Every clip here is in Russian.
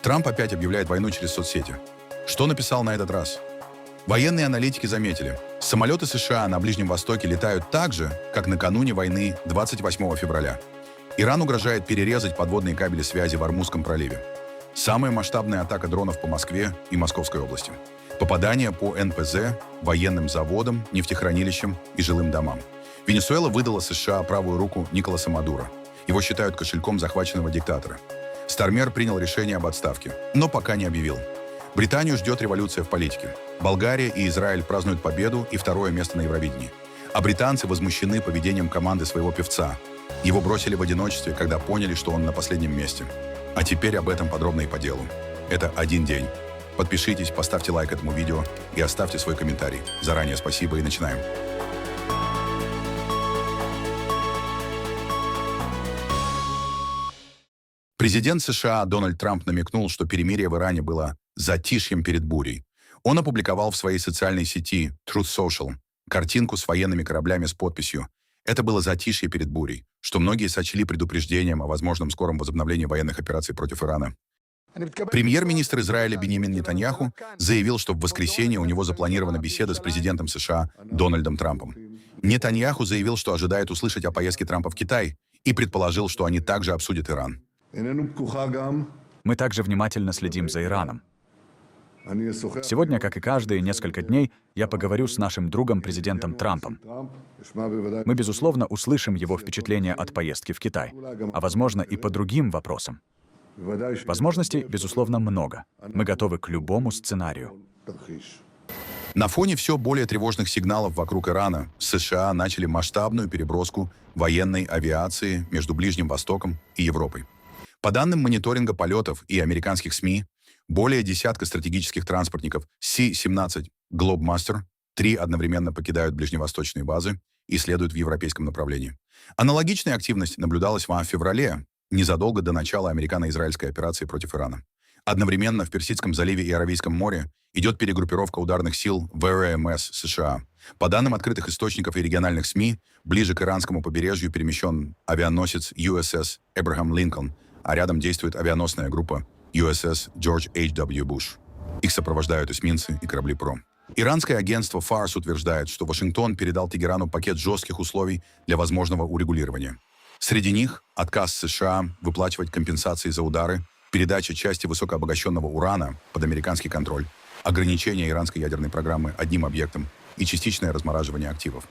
Трамп опять объявляет войну через соцсети. Что написал на этот раз? Военные аналитики заметили, самолеты США на Ближнем Востоке летают так же, как накануне войны 28 февраля. Иран угрожает перерезать подводные кабели связи в Ормузском проливе. Самая масштабная атака дронов по Москве и Московской области. Попадания по НПЗ, военным заводам, нефтехранилищам и жилым домам. Венесуэла выдала США правую руку Николаса Мадуро. Его считают кошельком захваченного диктатора. Стармер принял решение об отставке, но пока не объявил. Британию ждет революция в политике. Болгария и Израиль празднуют победу и второе место на Евровидении. А британцы возмущены поведением команды своего певца. Его бросили в одиночестве, когда поняли, что он на последнем месте. А теперь об этом подробно и по делу. Это один день. Подпишитесь, поставьте лайк этому видео и оставьте свой комментарий. Заранее спасибо и начинаем. Президент США Дональд Трамп намекнул, что перемирие в Иране было затишьем перед бурей. Он опубликовал в своей социальной сети Truth Social картинку с военными кораблями с подписью «Это было затишье перед бурей», что многие сочли предупреждением о возможном скором возобновлении военных операций против Ирана. Премьер-министр Израиля Биньямин Нетаньяху заявил, что в воскресенье у него запланирована беседа с президентом США Дональдом Трампом. Нетаньяху заявил, что ожидает услышать о поездке Трампа в Китай и предположил, что они также обсудят Иран. Мы также внимательно следим за Ираном. Сегодня, как и каждые несколько дней, я поговорю с нашим другом, президентом Трампом. Мы, безусловно, услышим его впечатления от поездки в Китай, а, возможно, и по другим вопросам. Возможностей, безусловно, много. Мы готовы к любому сценарию. На фоне все более тревожных сигналов вокруг Ирана США начали масштабную переброску военной авиации между Ближним Востоком и Европой. По данным мониторинга полетов и американских СМИ, более десятка стратегических транспортников C-17 Globemaster 3 одновременно покидают ближневосточные базы и следуют в европейском направлении. Аналогичная активность наблюдалась в феврале, незадолго до начала американо-израильской операции против Ирана. Одновременно в Персидском заливе и Аравийском море идет перегруппировка ударных сил ВРМС США. По данным открытых источников и региональных СМИ, ближе к иранскому побережью перемещен авианосец USS Эбрахам Линкольн, а рядом действует авианосная группа USS George H.W. Bush. Их сопровождают эсминцы и корабли ПРО. Иранское агентство Фарс утверждает, что Вашингтон передал Тегерану пакет жестких условий для возможного урегулирования. Среди них отказ США выплачивать компенсации за удары, передача части высокообогащенного урана под американский контроль, ограничение иранской ядерной программы одним объектом и частичное размораживание активов.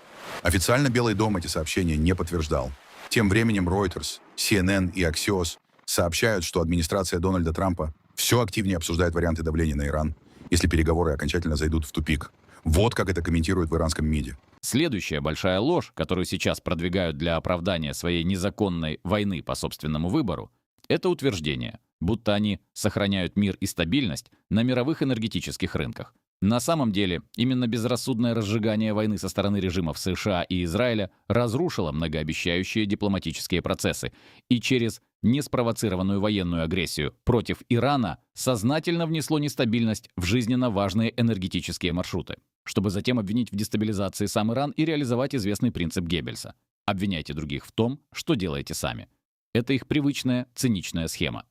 Официально Белый дом эти сообщения не подтверждал. Тем временем Reuters, CNN и Axios сообщают, что администрация Дональда Трампа все активнее обсуждает варианты давления на Иран, если переговоры окончательно зайдут в тупик. Вот как это комментируют в иранском МИДе. Следующая большая ложь, которую сейчас продвигают для оправдания своей незаконной войны по собственному выбору, это утверждение, будто они сохраняют мир и стабильность на мировых энергетических рынках. На самом деле, именно безрассудное разжигание войны со стороны режимов США и Израиля разрушило многообещающие дипломатические процессы и через неспровоцированную военную агрессию против Ирана сознательно внесло нестабильность в жизненно важные энергетические маршруты, чтобы затем обвинить в дестабилизации сам Иран и реализовать известный принцип Геббельса. Обвиняйте других в том, что делаете сами. Это их привычная циничная схема.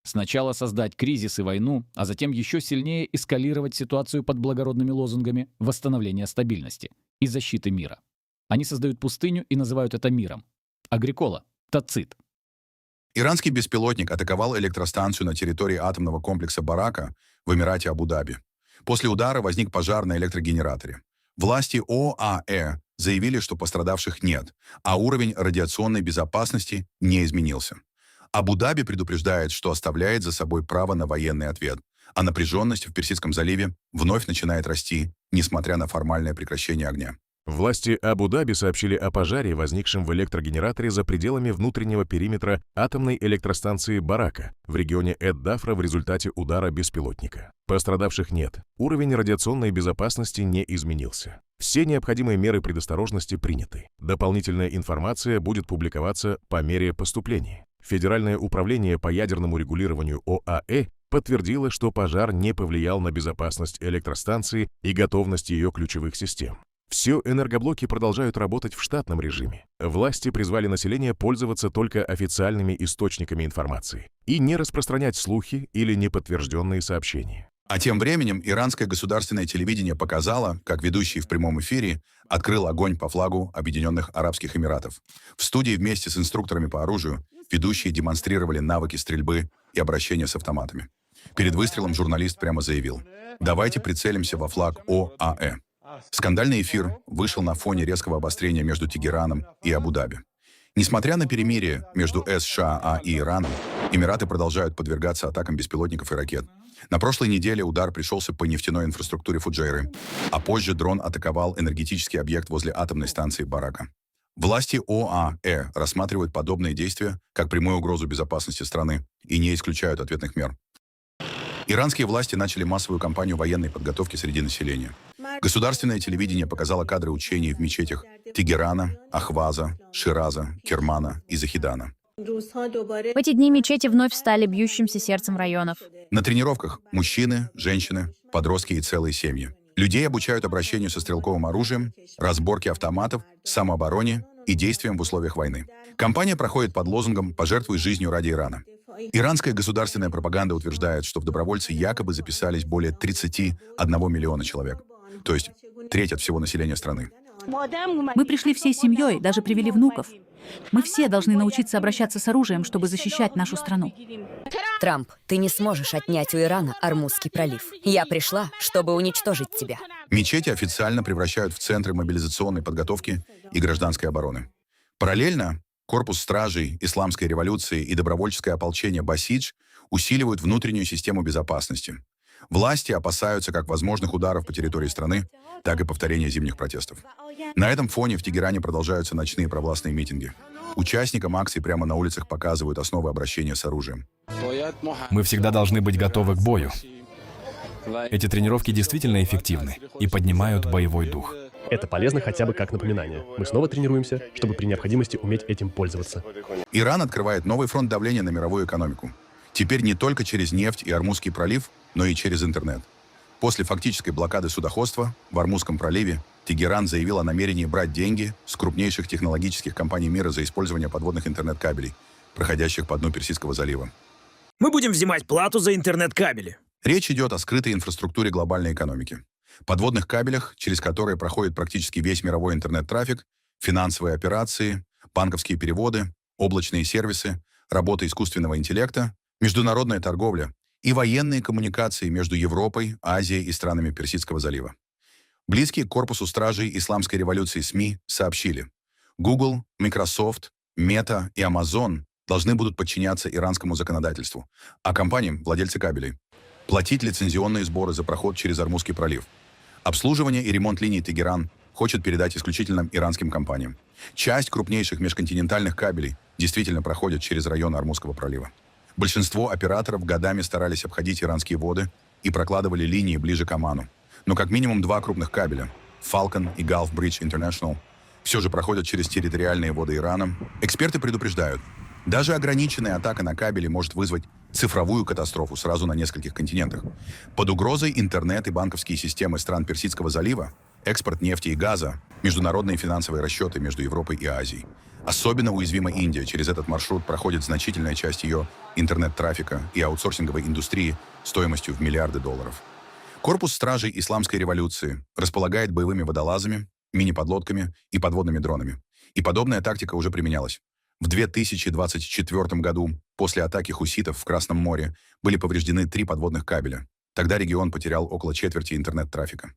Сначала создать кризис и войну, а затем еще сильнее эскалировать ситуацию под благородными лозунгами восстановления стабильности и защиты мира. Они создают пустыню и называют это миром. Агрикола – тацит. Иранский беспилотник атаковал электростанцию на территории атомного комплекса Барака в Эмирате Абу-Даби. После удара возник пожар на электрогенераторе. Власти ОАЭ заявили, что пострадавших нет, а уровень радиационной безопасности не изменился. Абу-Даби предупреждает, что оставляет за собой право на военный ответ, а напряженность в Персидском заливе вновь начинает расти, несмотря на формальное прекращение огня. Власти Абу-Даби сообщили о пожаре, возникшем в электрогенераторе за пределами внутреннего периметра атомной электростанции Барака в регионе Эд-Дафра в результате удара беспилотника. Пострадавших нет. Уровень радиационной безопасности не изменился. Все необходимые меры предосторожности приняты. Дополнительная информация будет публиковаться по мере поступления. Федеральное управление по ядерному регулированию ОАЭ подтвердило, что пожар не повлиял на безопасность электростанции и готовность ее ключевых систем. Все энергоблоки продолжают работать в штатном режиме. Власти призвали население пользоваться только официальными источниками информации и не распространять слухи или неподтвержденные сообщения. А тем временем иранское государственное телевидение показало, как ведущий в прямом эфире открыл огонь по флагу Объединенных Арабских Эмиратов. В студии вместе с инструкторами по оружию ведущие демонстрировали навыки стрельбы и обращения с автоматами. Перед выстрелом журналист прямо заявил: «Давайте прицелимся во флаг ОАЭ». Скандальный эфир вышел на фоне резкого обострения между Тегераном и Абу-Даби. Несмотря на перемирие между США и Ираном, Эмираты продолжают подвергаться атакам беспилотников и ракет. На прошлой неделе удар пришелся по нефтяной инфраструктуре Фуджейры, а позже дрон атаковал энергетический объект возле атомной станции Барака. Власти ОАЭ рассматривают подобные действия как прямую угрозу безопасности страны и не исключают ответных мер. Иранские власти начали массовую кампанию военной подготовки среди населения. Государственное телевидение показало кадры учений в мечетях Тегерана, Ахваза, Шираза, Кермана и Захидана. В эти дни мечети вновь стали бьющимся сердцем районов. На тренировках мужчины, женщины, подростки и целые семьи. Людей обучают обращению со стрелковым оружием, разборке автоматов, самообороне и действиям в условиях войны. Кампания проходит под лозунгом «Пожертвуй жизнью ради Ирана». Иранская государственная пропаганда утверждает, что в добровольцы якобы записались более 31 миллиона человек, то есть треть от всего населения страны. Мы пришли всей семьей, даже привели внуков. Мы все должны научиться обращаться с оружием, чтобы защищать нашу страну. Трамп, ты не сможешь отнять у Ирана Ормузский пролив. Я пришла, чтобы уничтожить тебя. Мечети официально превращают в центры мобилизационной подготовки и гражданской обороны. Параллельно корпус стражей Исламской революции и добровольческое ополчение Басидж усиливают внутреннюю систему безопасности. Власти опасаются как возможных ударов по территории страны, так и повторения зимних протестов. На этом фоне в Тегеране продолжаются ночные провластные митинги. Участникам акций прямо на улицах показывают основы обращения с оружием. Мы всегда должны быть готовы к бою. Эти тренировки действительно эффективны и поднимают боевой дух. Это полезно хотя бы как напоминание. Мы снова тренируемся, чтобы при необходимости уметь этим пользоваться. Иран открывает новый фронт давления на мировую экономику. Теперь не только через нефть и Ормузский пролив, но и через интернет. После фактической блокады судоходства в Ормузском проливе Тегеран заявил о намерении брать деньги с крупнейших технологических компаний мира за использование подводных интернет-кабелей, проходящих по дну Персидского залива. Мы будем взимать плату за интернет-кабели. Речь идет о скрытой инфраструктуре глобальной экономики. Подводных кабелях, через которые проходит практически весь мировой интернет-трафик, финансовые операции, банковские переводы, облачные сервисы, работа искусственного интеллекта, международная торговля и военные коммуникации между Европой, Азией и странами Персидского залива. Близкие к корпусу стражей Исламской революции СМИ сообщили: Google, Microsoft, Meta и Amazon должны будут подчиняться иранскому законодательству, а компаниям, владельцы кабелей, платить лицензионные сборы за проход через Ормузский пролив. Обслуживание и ремонт линий Тегеран хочет передать исключительно иранским компаниям. Часть крупнейших межконтинентальных кабелей действительно проходит через район Ормузского пролива. Большинство операторов годами старались обходить иранские воды и прокладывали линии ближе к Оману. Но как минимум два крупных кабеля — Falcon и Gulf Bridge International — все же проходят через территориальные воды Ирана. Эксперты предупреждают, даже ограниченная атака на кабели может вызвать цифровую катастрофу сразу на нескольких континентах. Под угрозой интернет и банковские системы стран Персидского залива, экспорт нефти и газа, международные финансовые расчеты между Европой и Азией. Особенно уязвима Индия. Через этот маршрут проходит значительная часть ее интернет-трафика и аутсорсинговой индустрии стоимостью в миллиарды долларов. Корпус стражей Исламской революции располагает боевыми водолазами, мини-подлодками и подводными дронами. И подобная тактика уже применялась. В 2024 году после атаки хуситов в Красном море были повреждены 3 подводных кабеля. Тогда регион потерял около четверти интернет-трафика.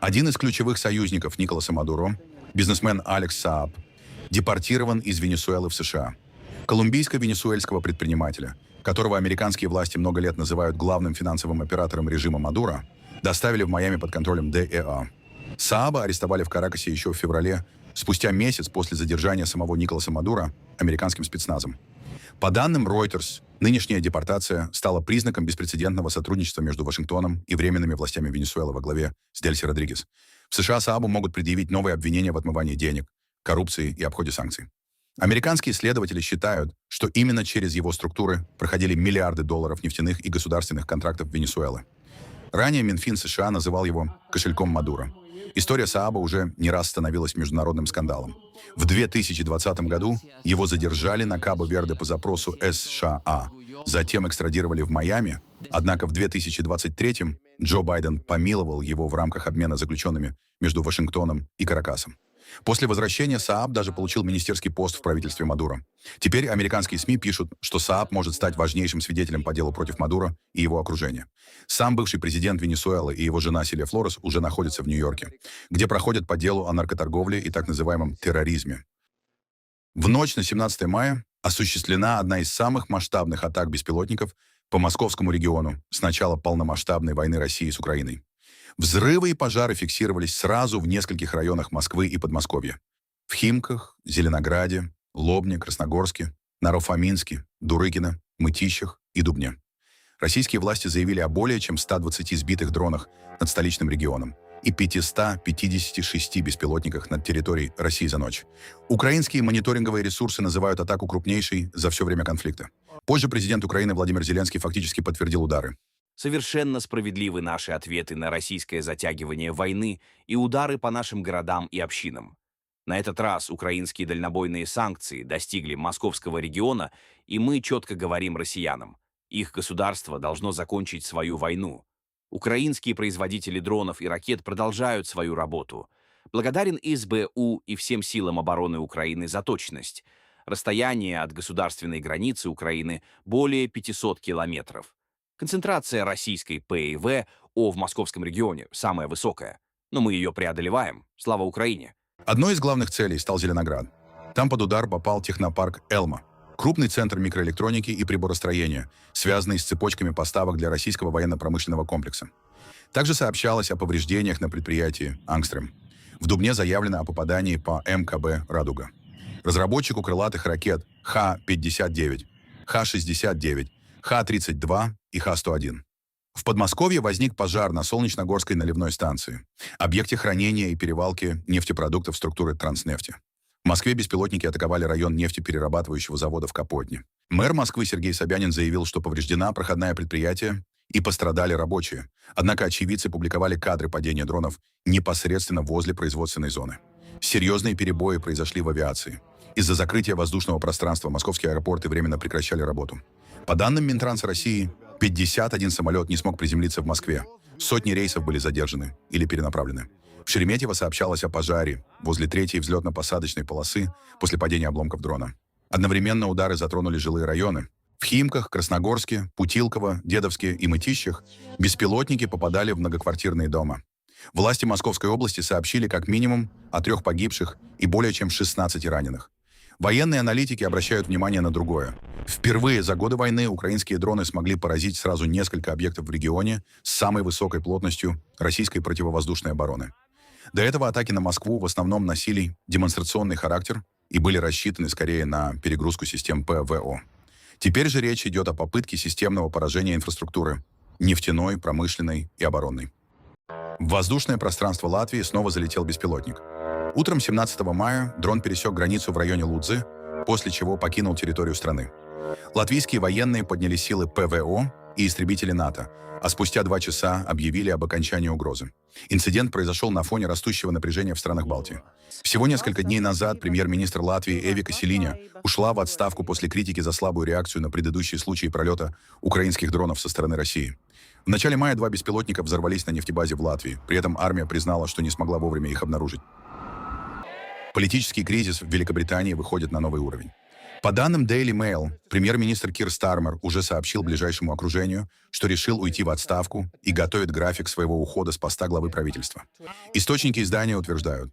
Один из ключевых союзников Николаса Мадуро, бизнесмен Алекс Сааб, депортирован из Венесуэлы в США. Колумбийско-венесуэльского предпринимателя, которого американские власти много лет называют главным финансовым оператором режима Мадуро, доставили в Майами под контролем ДЭА. Сааба арестовали в Каракасе еще в феврале, спустя месяц после задержания самого Николаса Мадуро американским спецназом. По данным Reuters, нынешняя депортация стала признаком беспрецедентного сотрудничества между Вашингтоном и временными властями Венесуэлы во главе с Дельси Родригес. В США Саабу могут предъявить новые обвинения в отмывании денег, коррупции и обходе санкций. Американские исследователи считают, что именно через его структуры проходили миллиарды долларов нефтяных и государственных контрактов Венесуэлы. Ранее Минфин США называл его «кошельком Мадуро». История Сааба уже не раз становилась международным скандалом. В 2020 году его задержали на Кабо-Верде по запросу США, затем экстрадировали в Майами, однако в 2023 Джо Байден помиловал его в рамках обмена заключенными между Вашингтоном и Каракасом. После возвращения Сааб даже получил министерский пост в правительстве Мадуро. Теперь американские СМИ пишут, что Сааб может стать важнейшим свидетелем по делу против Мадуро и его окружения. Сам бывший президент Венесуэлы и его жена Силья Флорес уже находятся в Нью-Йорке, где проходят по делу о наркоторговле и так называемом терроризме. В ночь на 17 мая осуществлена одна из самых масштабных атак беспилотников по московскому региону с начала полномасштабной войны России с Украиной. Взрывы и пожары фиксировались сразу в нескольких районах Москвы и Подмосковья. В Химках, Зеленограде, Лобне, Красногорске, Наро-Фоминске, Дурыгино, Мытищах и Дубне. Российские власти заявили о более чем 120 сбитых дронах над столичным регионом и 556 беспилотниках над территорией России за ночь. Украинские мониторинговые ресурсы называют атаку крупнейшей за все время конфликта. Позже президент Украины Владимир Зеленский фактически подтвердил удары. Совершенно справедливы наши ответы на российское затягивание войны и удары по нашим городам и общинам. На этот раз украинские дальнобойные санкции достигли московского региона, и мы четко говорим россиянам: их государство должно закончить свою войну. Украинские производители дронов и ракет продолжают свою работу. Благодарен СБУ и всем силам обороны Украины за точность. Расстояние от государственной границы Украины более 500 километров. Концентрация российской ПИВО в московском регионе самая высокая. Но мы ее преодолеваем. Слава Украине! Одной из главных целей стал Зеленоград. Там под удар попал технопарк «Элма», крупный центр микроэлектроники и приборостроения, связанный с цепочками поставок для российского военно-промышленного комплекса. Также сообщалось о повреждениях на предприятии «Ангстрем». В Дубне заявлено о попадании по МКБ «Радуга». Разработчику крылатых ракет Х-59, Х-69, Х-32 и Х-101. В Подмосковье возник пожар на Солнечногорской наливной станции, объекте хранения и перевалки нефтепродуктов структуры Транснефти. В Москве беспилотники атаковали район нефтеперерабатывающего завода в Капотне. Мэр Москвы Сергей Собянин заявил, что повреждена проходная предприятие и пострадали рабочие. Однако очевидцы публиковали кадры падения дронов непосредственно возле производственной зоны. Серьезные перебои произошли в авиации. Из-за закрытия воздушного пространства московские аэропорты временно прекращали работу. По данным Минтранса России, 51 самолет не смог приземлиться в Москве. Сотни рейсов были задержаны или перенаправлены. В Шереметьево сообщалось о пожаре возле третьей взлетно-посадочной полосы после падения обломков дрона. Одновременно удары затронули жилые районы. В Химках, Красногорске, Путилково, Дедовске и Мытищах беспилотники попадали в многоквартирные дома. Власти Московской области сообщили как минимум о 3 погибших и более чем 16 раненых. Военные аналитики обращают внимание на другое. Впервые за годы войны украинские дроны смогли поразить сразу несколько объектов в регионе с самой высокой плотностью российской противовоздушной обороны. До этого атаки на Москву в основном носили демонстрационный характер и были рассчитаны скорее на перегрузку систем ПВО. Теперь же речь идет о попытке системного поражения инфраструктуры – нефтяной, промышленной и оборонной. В воздушное пространство Латвии снова залетел беспилотник. Утром 17 мая дрон пересек границу в районе Лудзы, после чего покинул территорию страны. Латвийские военные подняли силы ПВО и истребители НАТО, а спустя 2 часа объявили об окончании угрозы. Инцидент произошел на фоне растущего напряжения в странах Балтии. Всего несколько дней назад премьер-министр Латвии Эвика Селиня ушла в отставку после критики за слабую реакцию на предыдущие случаи пролета украинских дронов со стороны России. В начале мая 2 беспилотника взорвались на нефтебазе в Латвии. При этом армия признала, что не смогла вовремя их обнаружить. Политический кризис в Великобритании выходит на новый уровень. По данным Daily Mail, премьер-министр Кир Стармер уже сообщил ближайшему окружению, что решил уйти в отставку и готовит график своего ухода с поста главы правительства. Источники издания утверждают,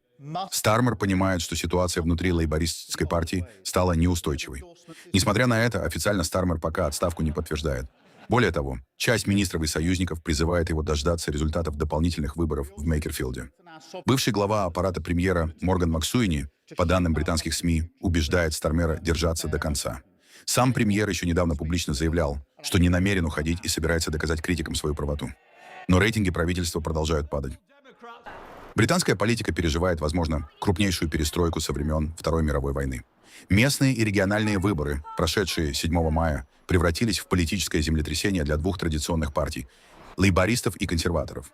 Стармер понимает, что ситуация внутри лейбористской партии стала неустойчивой. Несмотря на это, официально Стармер пока отставку не подтверждает. Более того, часть министров и союзников призывает его дождаться результатов дополнительных выборов в Мейкерфилде. Бывший глава аппарата премьера Морган Максуини, по данным британских СМИ, убеждает Стармера держаться до конца. Сам премьер еще недавно публично заявлял, что не намерен уходить и собирается доказать критикам свою правоту. Но рейтинги правительства продолжают падать. Британская политика переживает, возможно, крупнейшую перестройку со времен Второй мировой войны. Местные и региональные выборы, прошедшие 7 мая, превратились в политическое землетрясение для 2 традиционных партий – лейбористов и консерваторов.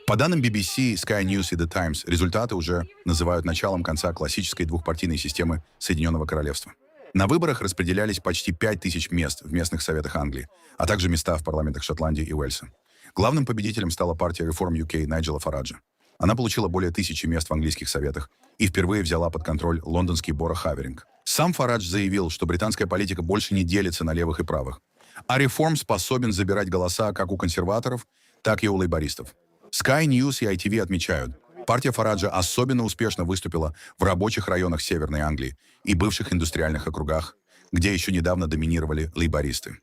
По данным BBC, Sky News и The Times, результаты уже называют началом конца классической двухпартийной системы Соединенного Королевства. На выборах распределялись почти 5000 мест в местных советах Англии, а также места в парламентах Шотландии и Уэльса. Главным победителем стала партия Reform UK Найджела Фараджа. Она получила более 1000 мест в английских советах и впервые взяла под контроль лондонский Бора Хаверинг. Сам Фарадж заявил, что британская политика больше не делится на левых и правых, а Reform способен забирать голоса как у консерваторов, так и у лейбористов. Sky News и ITV отмечают, партия Фараджа особенно успешно выступила в рабочих районах Северной Англии и бывших индустриальных округах, где еще недавно доминировали лейбористы.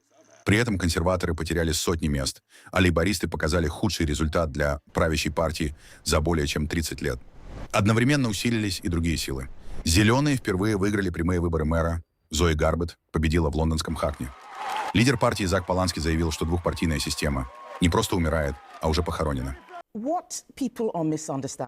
При этом консерваторы потеряли сотни мест, а лейбористы показали худший результат для правящей партии за более чем 30 лет. Одновременно усилились и другие силы. Зеленые впервые выиграли прямые выборы мэра. Зои Гарбет победила в лондонском Хакне. Лидер партии Зак Полански заявил, что двухпартийная система не просто умирает, а уже похоронена.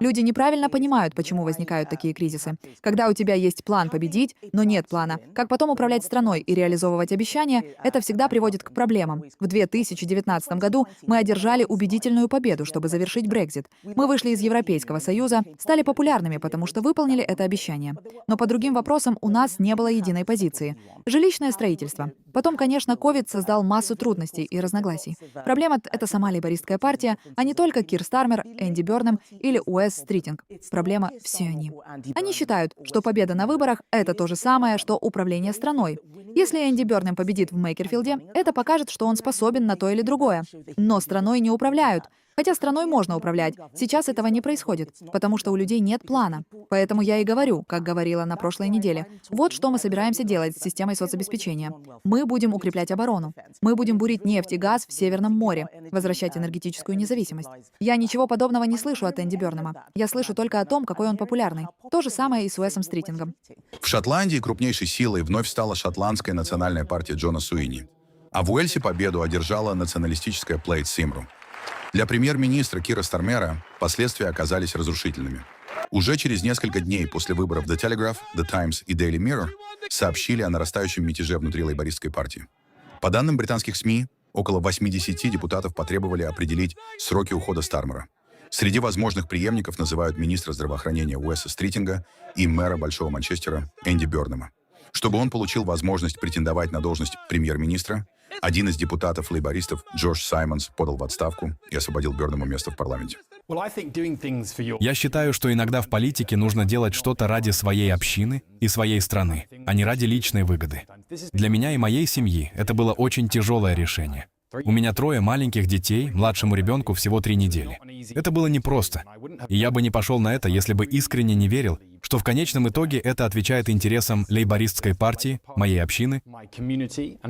Люди неправильно понимают, почему возникают такие кризисы. Когда у тебя есть план победить, но нет плана, как потом управлять страной и реализовывать обещания, это всегда приводит к проблемам. В 2019 году мы одержали убедительную победу, чтобы завершить Брексит. Мы вышли из Европейского Союза, стали популярными, потому что выполнили это обещание. Но по другим вопросам у нас не было единой позиции. Жилищное строительство. Потом, конечно, ковид создал массу трудностей и разногласий. Проблема — это сама лейбористская партия, а не только Кир Стармер, Энди Бёрнэм или Уэс Стритинг. Проблема — все они. Они считают, что победа на выборах — это то же самое, что управление страной. Если Энди Бёрнэм победит в Мейкерфилде, это покажет, что он способен на то или другое. Но страной не управляют. Хотя страной можно управлять. Сейчас этого не происходит, потому что у людей нет плана. Поэтому я и говорю, как говорила на прошлой неделе, вот что мы собираемся делать с системой соцобеспечения. Мы будем укреплять оборону. Мы будем бурить нефть и газ в Северном море, возвращать энергетическую независимость. Я ничего подобного не слышу от Энди Бёрнэма. Я слышу только о том, какой он популярный. То же самое и с Уэсом Стритингом. В Шотландии крупнейшей силой вновь стала шотландская национальная партия Джона Суини. А в Уэльсе победу одержала националистическая Plaid Cymru. Для премьер-министра Кира Стармера последствия оказались разрушительными. Уже через несколько дней после выборов The Telegraph, The Times и Daily Mirror сообщили о нарастающем мятеже внутри лейбористской партии. По данным британских СМИ, около 80 депутатов потребовали определить сроки ухода Стармера. Среди возможных преемников называют министра здравоохранения Уэса Стритинга и мэра Большого Манчестера Энди Бёрнэма. Чтобы он получил возможность претендовать на должность премьер-министра, один из депутатов лейбористов, Джош Саймонс, подал в отставку и освободил Бёрнэму место в парламенте. Я считаю, что иногда в политике нужно делать что-то ради своей общины и своей страны, а не ради личной выгоды. Для меня и моей семьи это было очень тяжелое решение. У меня 3 маленьких детей, младшему ребенку всего 3 недели. Это было непросто. И я бы не пошел на это, если бы искренне не верил, что в конечном итоге это отвечает интересам лейбористской партии, моей общины,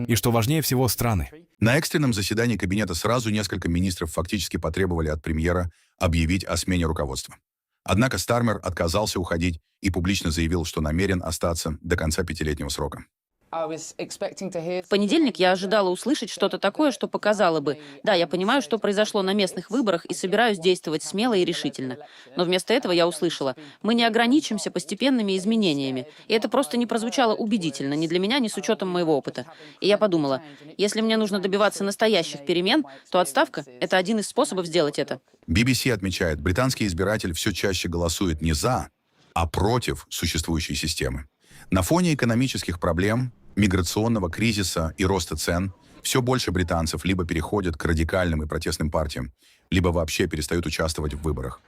и, что важнее всего, страны. На экстренном заседании кабинета сразу несколько министров фактически потребовали от премьера объявить о смене руководства. Однако Стармер отказался уходить и публично заявил, что намерен остаться до конца 5-летнего срока. В понедельник я ожидала услышать что-то такое, что показало бы: да, я понимаю, что произошло на местных выборах и собираюсь действовать смело и решительно. Но вместо этого я услышала: мы не ограничимся постепенными изменениями. И это просто не прозвучало убедительно ни для меня, ни с учетом моего опыта. И я подумала, если мне нужно добиваться настоящих перемен, то отставка — это один из способов сделать это. BBC отмечает, британский избиратель все чаще голосует не за, а против существующей системы. На фоне экономических проблем, миграционного кризиса и роста цен все больше британцев либо переходят к радикальным и протестным партиям, либо вообще перестают участвовать в выборах.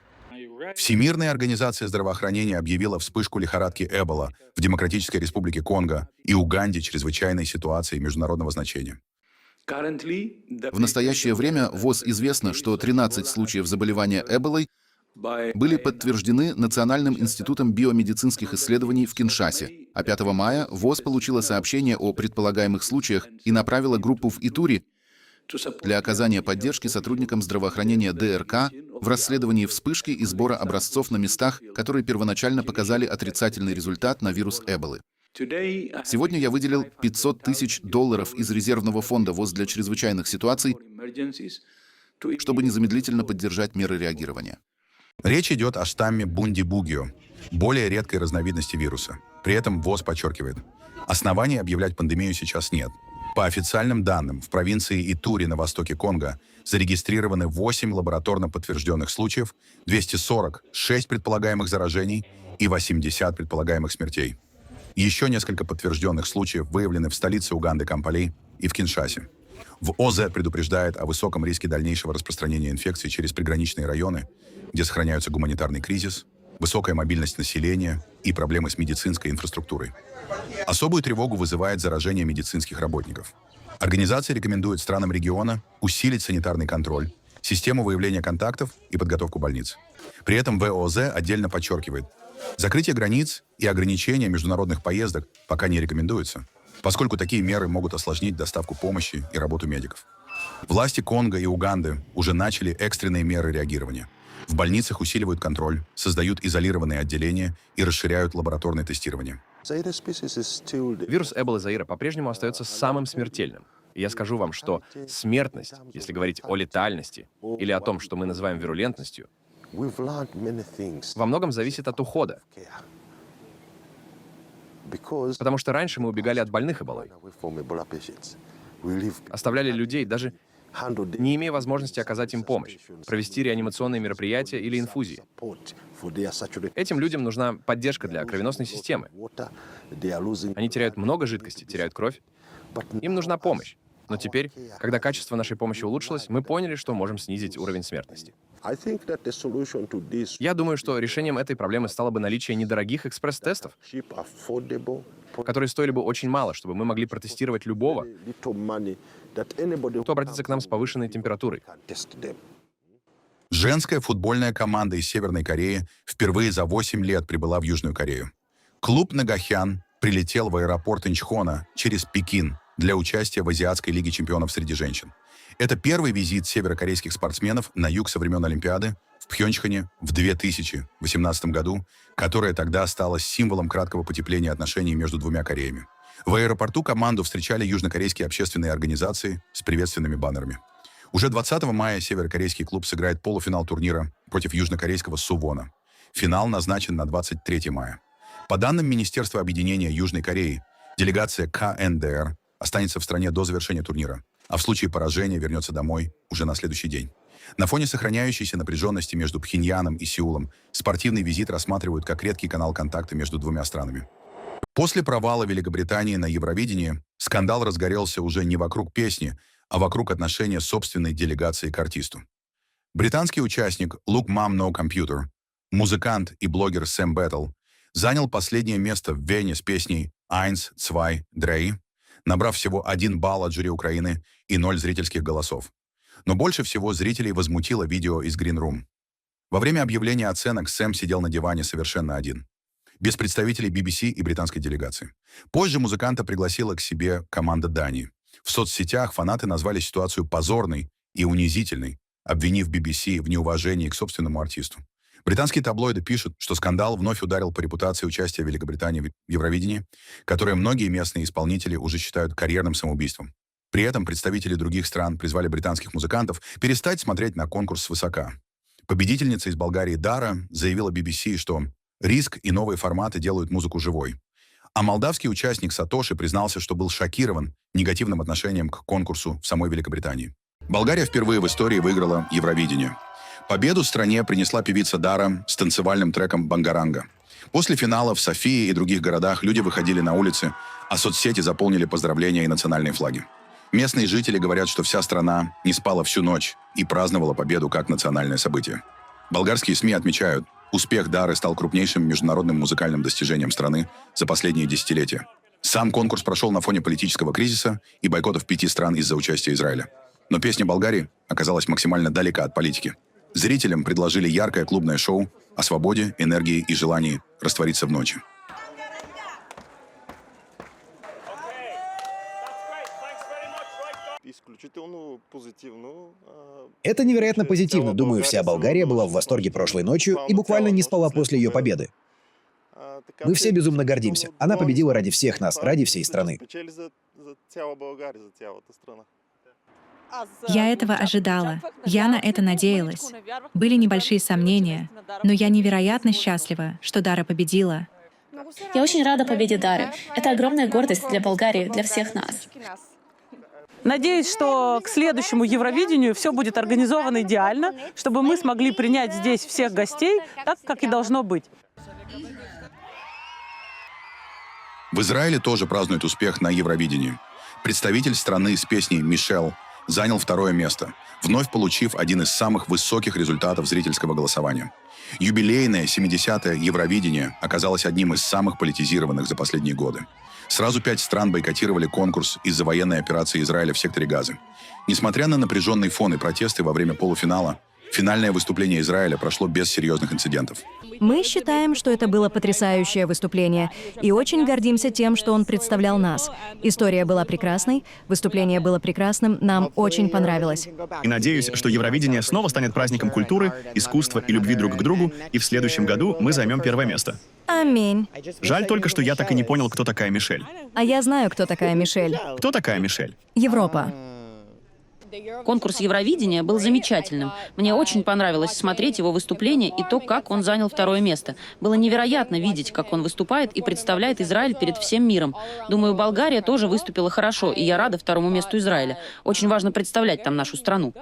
Всемирная организация здравоохранения объявила вспышку лихорадки Эбола в Демократической Республике Конго и Уганде чрезвычайной ситуацией международного значения. В настоящее время ВОЗ известно, что 13 случаев заболевания Эболой были подтверждены Национальным институтом биомедицинских исследований в Киншасе, а 5 мая ВОЗ получила сообщение о предполагаемых случаях и направила группу в Итури для оказания поддержки сотрудникам здравоохранения ДРК в расследовании вспышки и сбора образцов на местах, которые первоначально показали отрицательный результат на вирус Эболы. Сегодня я выделил $500 тысяч из резервного фонда ВОЗ для чрезвычайных ситуаций, чтобы незамедлительно поддержать меры реагирования. Речь идет о штамме Бундибугио, более редкой разновидности вируса. При этом ВОЗ подчеркивает, оснований объявлять пандемию сейчас нет. По официальным данным, в провинции Итури на востоке Конго зарегистрированы 8 лабораторно подтвержденных случаев, 246 предполагаемых заражений и 80 предполагаемых смертей. Еще несколько подтвержденных случаев выявлены в столице Уганды Кампали и в Киншасе. В ОЗ предупреждает о высоком риске дальнейшего распространения инфекции через приграничные районы, где сохраняются гуманитарный кризис, высокая мобильность населения и проблемы с медицинской инфраструктурой. Особую тревогу вызывает заражение медицинских работников. Организация рекомендует странам региона усилить санитарный контроль, систему выявления контактов и подготовку больниц. При этом ВОЗ отдельно подчеркивает, закрытие границ и ограничения международных поездок пока не рекомендуются, поскольку такие меры могут осложнить доставку помощи и работу медиков. Власти Конго и Уганды уже начали экстренные меры реагирования. В больницах усиливают контроль, создают изолированные отделения и расширяют лабораторное тестирование. Вирус Эболы Заира по-прежнему остается самым смертельным. И я скажу вам, что смертность, если говорить о летальности или о том, что мы называем вирулентностью, во многом зависит от ухода. Потому что раньше мы убегали от больных Эболой. Оставляли людей, даже не имея возможности оказать им помощь, провести реанимационные мероприятия или инфузии. Этим людям нужна поддержка для кровеносной системы. Они теряют много жидкости, теряют кровь. Им нужна помощь. Но теперь, когда качество нашей помощи улучшилось, мы поняли, что можем снизить уровень смертности. Я думаю, что решением этой проблемы стало бы наличие недорогих экспресс-тестов, которые стоили бы очень мало, чтобы мы могли протестировать любого, кто обратится к нам с повышенной температурой. Женская футбольная команда из Северной Кореи впервые за 8 лет прибыла в Южную Корею. Клуб «Нагахян» прилетел в аэропорт Инчхон через Пекин для участия в Азиатской лиге чемпионов среди женщин. Это первый визит северокорейских спортсменов на юг со времен Олимпиады в Пхёнчхане в 2018 году, которая тогда стала символом краткого потепления отношений между двумя Кореями. В аэропорту команду встречали южнокорейские общественные организации с приветственными баннерами. Уже 20 мая северокорейский клуб сыграет полуфинал турнира против южнокорейского Сувона. Финал назначен на 23 мая. По данным Министерства объединения Южной Кореи, делегация КНДР останется в стране до завершения турнира, а в случае поражения вернется домой уже на следующий день. На фоне сохраняющейся напряженности между Пхеньяном и Сеулом спортивный визит рассматривают как редкий канал контакта между двумя странами. После провала Великобритании на Евровидении скандал разгорелся уже не вокруг песни, а вокруг отношения собственной делегации к артисту. Британский участник Look Mom No Computer, музыкант и блогер Сэм Бэттл, занял последнее место в Вене с песней «Eins, zwei, drei», набрав всего 1 балл от жюри Украины и 0 зрительских голосов. Но больше всего зрителей возмутило видео из Green Room. Во время объявления оценок Сэм сидел на диване совершенно один, без представителей BBC и британской делегации. Позже музыканта пригласила к себе команда Дании. В соцсетях фанаты назвали ситуацию позорной и унизительной, обвинив BBC в неуважении к собственному артисту. Британские таблоиды пишут, что скандал вновь ударил по репутации участия Великобритании в Евровидении, которое многие местные исполнители уже считают карьерным самоубийством. При этом представители других стран призвали британских музыкантов перестать смотреть на конкурс свысока. Победительница из Болгарии Дара заявила BBC, что риск и новые форматы делают музыку живой. А молдавский участник Сатоши признался, что был шокирован негативным отношением к конкурсу в самой Великобритании. Болгария впервые в истории выиграла Евровидение. Победу стране принесла певица Дара с танцевальным треком «Бангаранга». После финала в Софии и других городах люди выходили на улицы, а соцсети заполнили поздравления и национальные флаги. Местные жители говорят, что вся страна не спала всю ночь и праздновала победу как национальное событие. Болгарские СМИ отмечают, успех Дары стал крупнейшим международным музыкальным достижением страны за последние десятилетия. Сам конкурс прошел на фоне политического кризиса и бойкотов 5 стран из-за участия Израиля. Но песня Болгарии оказалась максимально далека от политики. Зрителям предложили яркое клубное шоу о свободе, энергии и желании раствориться в ночи. Это невероятно позитивно. Думаю, вся Болгария была в восторге прошлой ночью и буквально не спала после ее победы. Мы все безумно гордимся. Она победила ради всех нас, ради всей страны. Я этого ожидала. Я на это надеялась. Были небольшие сомнения, но я невероятно счастлива, что Дара победила. Я очень рада победе Дары. Это огромная гордость для Болгарии, для всех нас. Надеюсь, что к следующему Евровидению все будет организовано идеально, чтобы мы смогли принять здесь всех гостей так, как и должно быть. В Израиле тоже празднуют успех на Евровидении. Представитель страны с песней «Мишель» занял 2-е место, вновь получив один из самых высоких результатов зрительского голосования. Юбилейное 70-е Евровидение оказалось одним из самых политизированных за последние годы. Сразу 5 стран бойкотировали конкурс из-за военной операции Израиля в секторе Газы. Несмотря на напряженный фон и протесты во время полуфинала, финальное выступление Израиля прошло без серьезных инцидентов. Мы считаем, что это было потрясающее выступление, и очень гордимся тем, что он представлял нас. История была прекрасной, выступление было прекрасным, нам очень понравилось. И надеюсь, что Евровидение снова станет праздником культуры, искусства и любви друг к другу, и в следующем году мы займем 1-е место. Аминь. Жаль только, что я так и не понял, кто такая Мишель. А я знаю, кто такая Мишель. Кто такая Мишель? Европа. Конкурс Евровидения был замечательным. Мне очень понравилось смотреть его выступление и то, как он занял 2-е место. Было невероятно видеть, как он выступает и представляет Израиль перед всем миром. Думаю, Болгария тоже выступила хорошо, и я рада 2-му месту Израиля. Очень важно представлять там нашу страну.